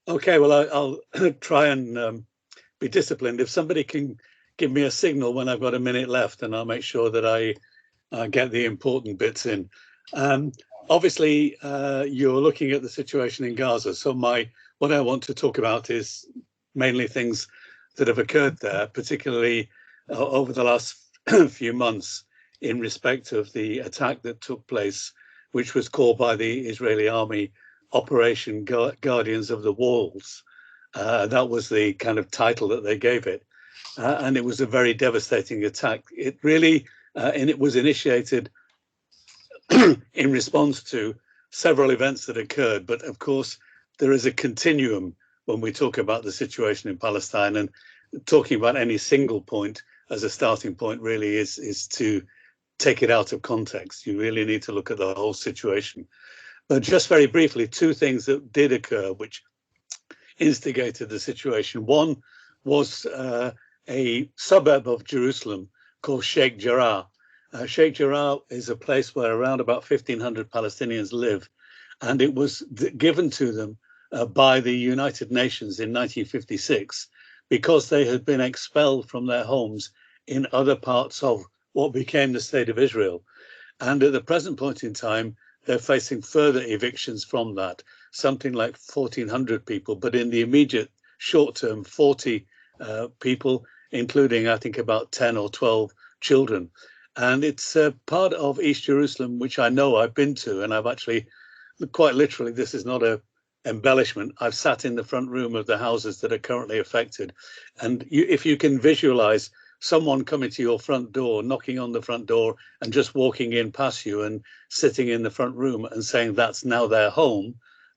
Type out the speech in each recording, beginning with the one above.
Okay, well, I'll try and be disciplined. If somebody can give me a signal when I've got a minute left, and I'll make sure that I get the important bits in. Um, Obviously, you're looking at the situation in Gaza. So what I want to talk about is mainly things that have occurred there, particularly over the last few months in respect of the attack that took place, which was called by the Israeli army Operation Guardians of the Walls. That was the kind of title that they gave it. And it was a very devastating attack. It really, and it was initiated in response to several events that occurred. But of course, there is a continuum when we talk about the situation in Palestine, and talking about any single point as a starting point really is to take it out of context. You really need to look at the whole situation. But just very briefly, two things that did occur which instigated the situation. One was a suburb of Jerusalem called Sheikh Jarrah. Sheikh Jarrah is a place where around about 1,500 Palestinians live, and it was given to them by the United Nations in 1956 because they had been expelled from their homes in other parts of what became the State of Israel. And at the present point in time, they're facing further evictions from that, something like 1,400 people, but in the immediate short term, 40 people, including, I think, about 10 or 12 children. And it's part of East Jerusalem, which I know I've been to, and I've actually, quite literally, this is not a embellishment. I've sat in the front room of the houses that are currently affected. And if you can visualize someone coming to your front door, knocking on the front door and just walking in past you and sitting in the front room and saying that's now their home,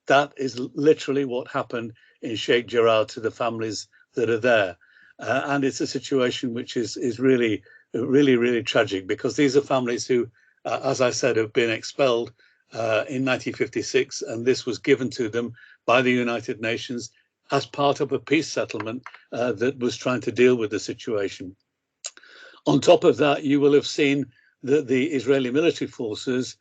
that is literally what happened in Sheikh Jarrah to the families that are there. And it's a situation which is really, really, really tragic, because these are families who, as I said, have been expelled in 1956, and this was given to them by the United Nations as part of a peace settlement that was trying to deal with the situation. On top of that, you will have seen that the Israeli military forces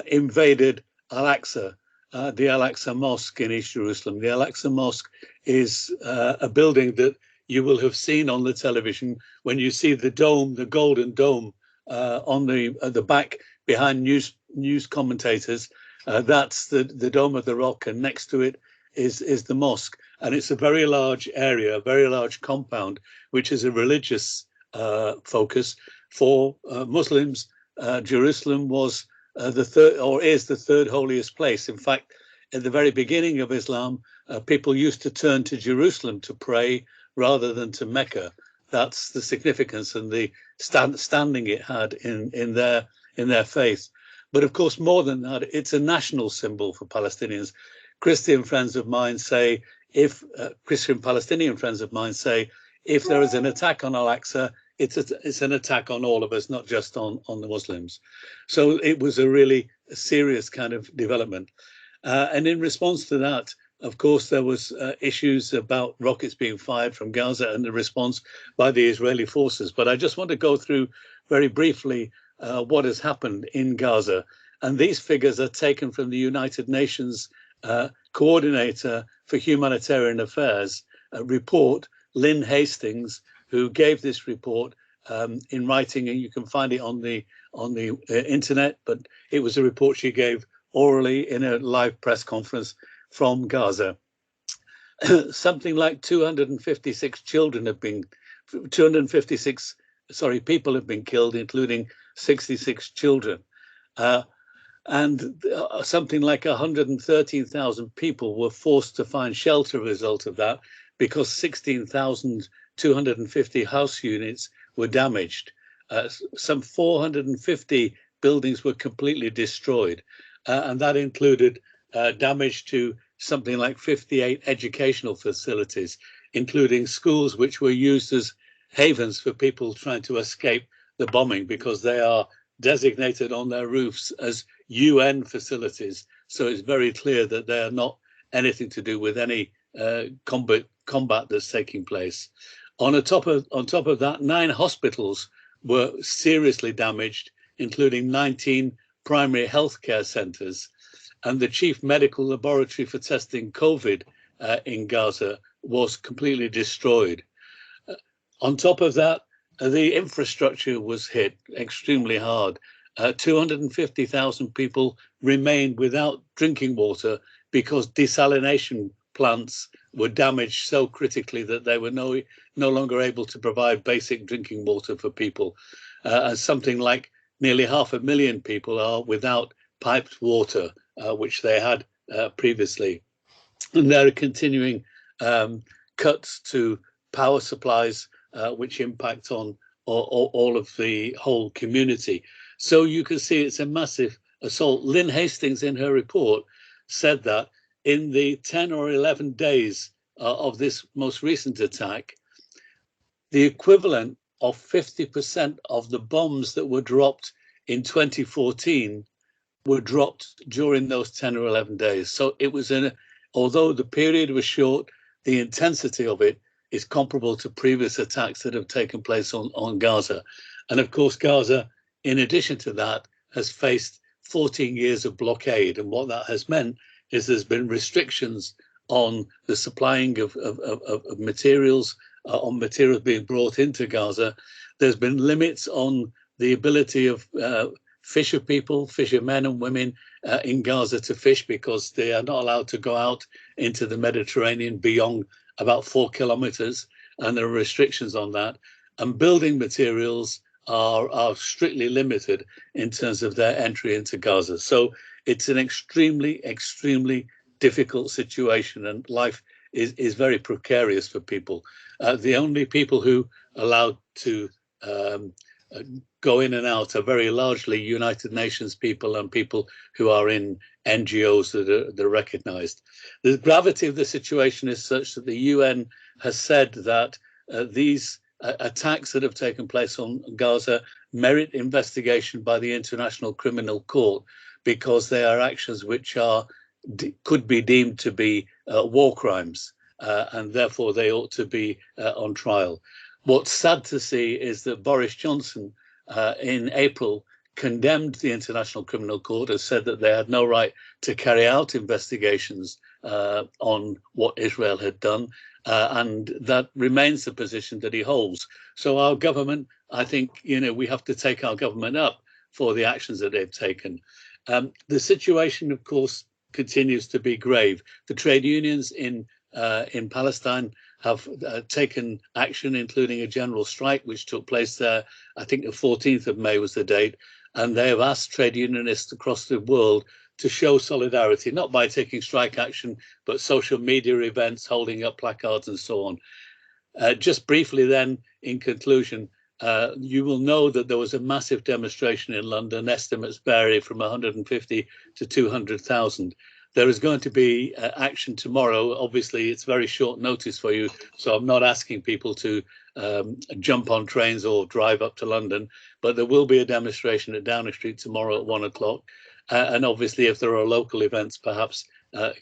invaded Al-Aqsa, the Al-Aqsa Mosque in East Jerusalem. The Al-Aqsa Mosque is a building that you will have seen on the television when you see the dome, the golden dome on the back behind news commentators. That's the Dome of the Rock, and next to it is the mosque. And it's a very large area, a very large compound, which is a religious focus for Muslims. Jerusalem was the third, or is the third holiest place. In fact, at the very beginning of Islam, people used to turn to Jerusalem to pray rather than to Mecca. That's the significance and the standing it had in their faith. But of course, more than that, it's a national symbol for Palestinians. Christian friends of mine say, Christian Palestinian friends of mine say, if there is an attack on Al-Aqsa, it's an attack on all of us, not just on the Muslims. So it was a really serious kind of development. And in response to that, of course, there was issues about rockets being fired from Gaza and the response by the Israeli forces. But I just want to go through very briefly what has happened in Gaza. And these figures are taken from the United Nations Coordinator for Humanitarian Affairs report, Lynn Hastings, who gave this report in writing, and you can find it on the internet. But it was a report she gave orally in a live press conference from Gaza. Something like 256 people have been killed, including 66 children. And something like 113,000 people were forced to find shelter as a result of that, because 16,250 house units were damaged. Some 450 buildings were completely destroyed. And that included damage to something like 58 educational facilities, including schools which were used as havens for people trying to escape the bombing, because they are designated on their roofs as UN facilities. So it's very clear that they are not anything to do with any combat that's taking place. On top of that, 9 hospitals were seriously damaged, including 19 primary healthcare centres. And the chief medical laboratory for testing COVID in Gaza was completely destroyed. On top of that, the infrastructure was hit extremely hard. 250,000 people remained without drinking water because desalination plants were damaged so critically that they were no longer able to provide basic drinking water for people. And something like nearly 500,000 people are without piped water, which they had previously. And there are continuing cuts to power supplies, which impact on all of the whole community. So you can see it's a massive assault. Lynn Hastings, in her report, said that in the 10 or 11 days of this most recent attack, the equivalent of 50% of the bombs that were dropped in 2014 were dropped during those 10 or 11 days. So it was although the period was short, the intensity of it is comparable to previous attacks that have taken place on Gaza. And of course, Gaza, in addition to that, has faced 14 years of blockade. And what that has meant is there's been restrictions on the supplying of materials, on materials being brought into Gaza. There's been limits on the ability of fishermen and women in Gaza to fish because they are not allowed to go out into the Mediterranean beyond about 4 kilometers, and there are restrictions on that. And building materials are strictly limited in terms of their entry into Gaza. So it's an extremely, extremely difficult situation, and life is very precarious for people. The only people who are allowed to go in and out are very largely United Nations people and people who are in NGOs that are recognized. The gravity of the situation is such that the UN has said that these attacks that have taken place on Gaza merit investigation by the International Criminal Court because they are actions which could be deemed to be war crimes, and therefore they ought to be on trial. What's sad to see is that Boris Johnson in April condemned the International Criminal Court, has said that they had no right to carry out investigations on what Israel had done, and that remains the position that he holds. So our government, I think, we have to take our government up for the actions that they've taken. The situation, of course, continues to be grave. The trade unions in Palestine have taken action, including a general strike, which took place there. I think the 14th of May was the date. And they have asked trade unionists across the world to show solidarity, not by taking strike action, but social media events, holding up placards and so on. Just briefly then, in conclusion, you will know that there was a massive demonstration in London. Estimates vary from 150 to 200,000. There is going to be action tomorrow. Obviously, it's very short notice for you, so I'm not asking people to jump on trains or drive up to London, but there will be a demonstration at Downing Street tomorrow at 1 o'clock. And obviously, if there are local events, perhaps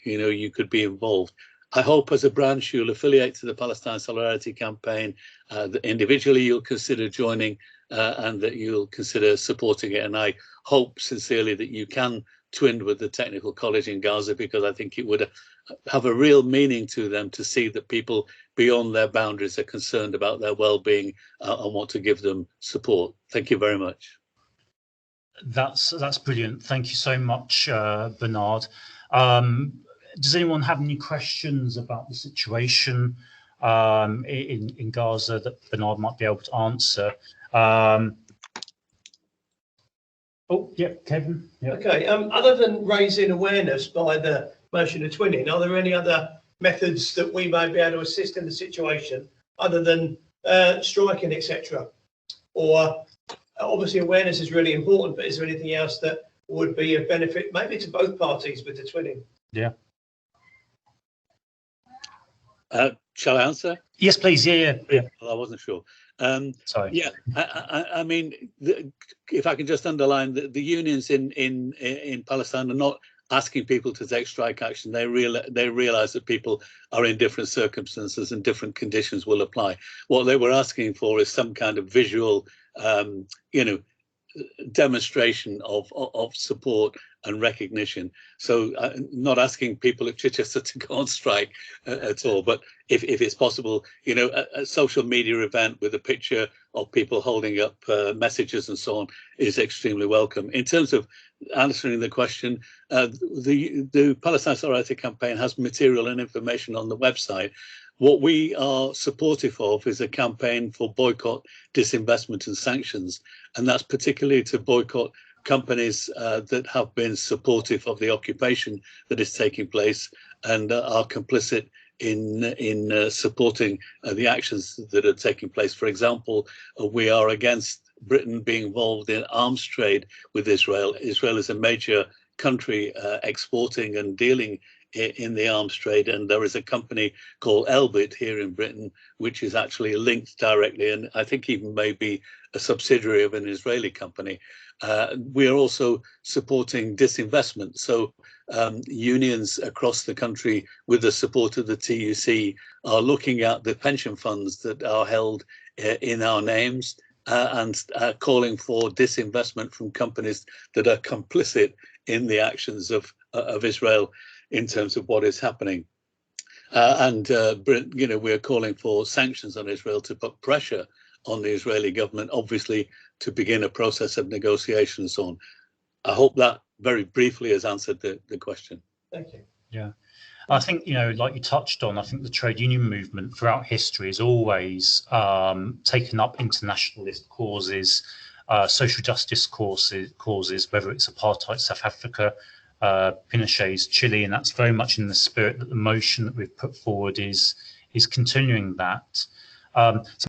you could be involved. I hope as a branch you'll affiliate to the Palestine Solidarity Campaign, that individually you'll consider joining and that you'll consider supporting it. And I hope sincerely that you can twin with the Technical College in Gaza, because I think it would have a real meaning to them to see that people beyond their boundaries are concerned about their well-being and want to give them support. Thank you very much. That's brilliant. Thank you so much, Bernard. Does anyone have any questions about the situation in Gaza that Bernard might be able to answer? Oh, yeah, Kevin. Yeah. Okay. Other than raising awareness by the motion of twinning, are there any other methods that we may be able to assist in the situation other than striking, etc.? Or obviously awareness is really important, but is there anything else that would be of benefit maybe to both parties with the twinning? Yeah. Shall I answer? Yes, please. Yeah. Well, I wasn't sure. Sorry. Yeah, I mean, if I can just underline that the unions in Palestine are not asking people to take strike action. They realize that people are in different circumstances and different conditions will apply. What they were asking for is some kind of visual, demonstration of support and recognition. So not asking people at Chichester to go on strike at all, but if it's possible, you know, a social media event with a picture of people holding up messages and so on is extremely welcome. In terms of answering the question, the Palestine Solidarity Campaign has material and information on the website. What we are supportive of is a campaign for boycott, disinvestment and sanctions, and that's particularly to boycott companies that have been supportive of the occupation that is taking place and are complicit in supporting the actions that are taking place. For example, we are against Britain being involved in arms trade with Israel. Israel is a major country exporting and dealing in the arms trade, and there is a company called Elbit here in Britain which is actually linked directly, and I think even maybe a subsidiary of an Israeli company. We are also supporting disinvestment, so unions across the country with the support of the TUC are looking at the pension funds that are held in our names and calling for disinvestment from companies that are complicit in the actions of Israel in terms of what is happening. You know, we're calling for sanctions on Israel to put pressure on the Israeli government, obviously, to begin a process of negotiation and so on. I hope that very briefly has answered the question. Thank you. Yeah. I think, you know, like you touched on, I think the trade union movement throughout history has always taken up internationalist causes, social justice causes, whether it's apartheid South Africa, Pinochet's Chile, and that's very much in the spirit that the motion that we've put forward is continuing that. So